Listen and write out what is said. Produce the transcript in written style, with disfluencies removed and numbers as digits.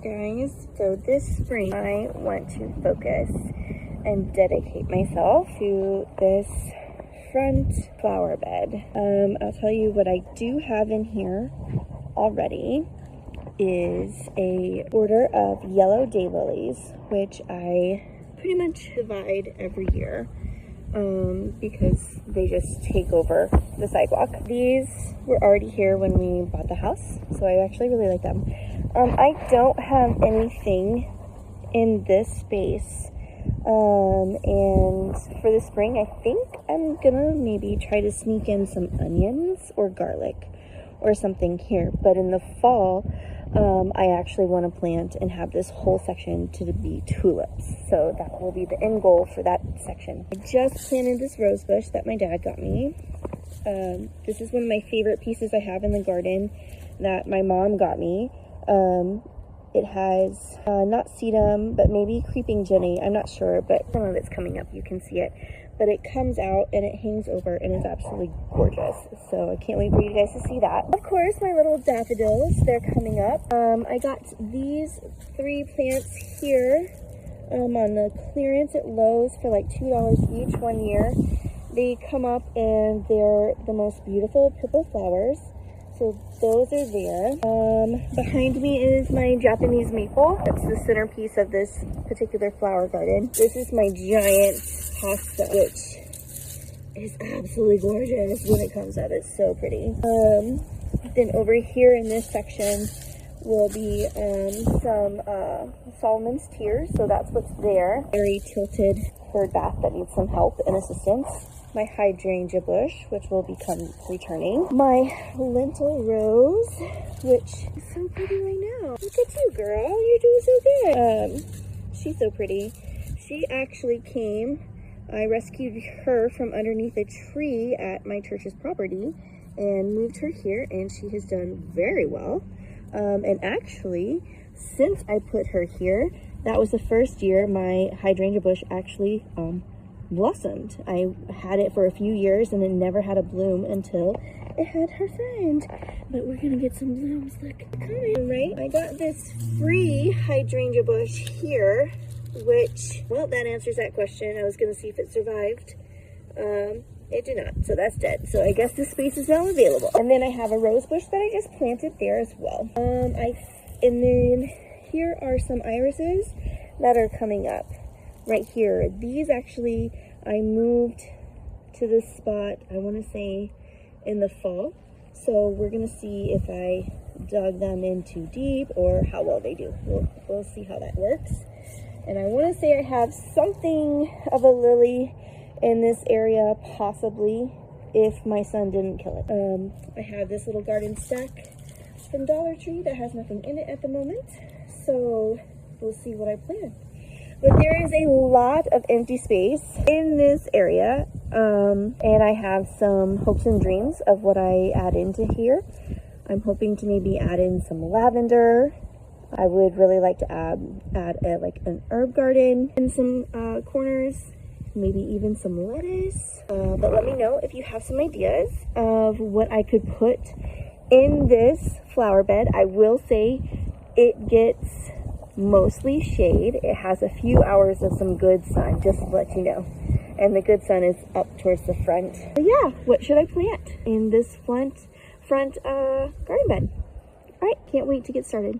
guys, so this spring I want to focus and dedicate myself to this front flower bed. I'll tell you what I do have in here already is a order of yellow daylilies, which I pretty much divide every year because they just take over the sidewalk. These were already here when we bought the house, so I actually really like them. I don't have anything in this space, and for the spring I think I'm gonna maybe try to sneak in some onions or garlic or something here, but in the fall I actually want to plant and have this whole section to be tulips, so that will be the end goal for that section. I just planted this rose bush that my dad got me. This is one of my favorite pieces I have in the garden that my mom got me. It has not sedum, but maybe creeping jenny, I'm not sure, but some of it's coming up, you can see it. But it comes out and it hangs over and it's absolutely gorgeous. So I can't wait for you guys to see that. Of course, my little daffodils, they're coming up. I got these 3 plants here on the clearance at Lowe's for like $2 each 1 year. They come up and they're the most beautiful purple flowers. So those are there. Behind me is my Japanese maple. That's the centerpiece of this particular flower garden. This is my giant hosta, which is absolutely gorgeous when it comes up. It's so pretty. Then over here in this section will be some Solomon's tears. So that's what's there. Very tilted bird bath that needs some help and assistance. My hydrangea bush, which will become returning. My lentil rose, which is so pretty right now. Look at you, girl. You're doing so good. She's so pretty. She actually came, I rescued her from underneath a tree at my church's property and moved her here, and she has done very well. And actually, since I put her here, that was the first year my hydrangea bush actually blossomed. I had it for a few years and it never had a bloom until it had her friend. But we're gonna get some blooms. Look, coming, right? I got this free hydrangea bush here, which, well, that answers that question. I was gonna see if it survived. It did not, so that's dead. So I guess this space is now available. And then I have a rose bush that I just planted there as well. And then here are some irises that are coming up. Right here, these actually I moved to this spot, I want to say in the fall, so we're gonna see if I dug them in too deep or how well they do. We'll see how that works. And I want to say I have something of a lily in this area, possibly, if my son didn't kill it. I have this little garden stack from Dollar Tree that has nothing in it at the moment, so we'll see what I plant. But there is a lot of empty space in this area, and I have some hopes and dreams of what I add into here. I'm hoping to maybe add in some lavender. I would really like to add like an herb garden in some corners, maybe even some lettuce. But let me know if you have some ideas of what I could put in this flower bed. I will say it gets mostly shade. It has a few hours of some good sun, just to let you know. And the good sun is up towards the front. But yeah, what should I plant in this front garden bed? All right, can't wait to get started.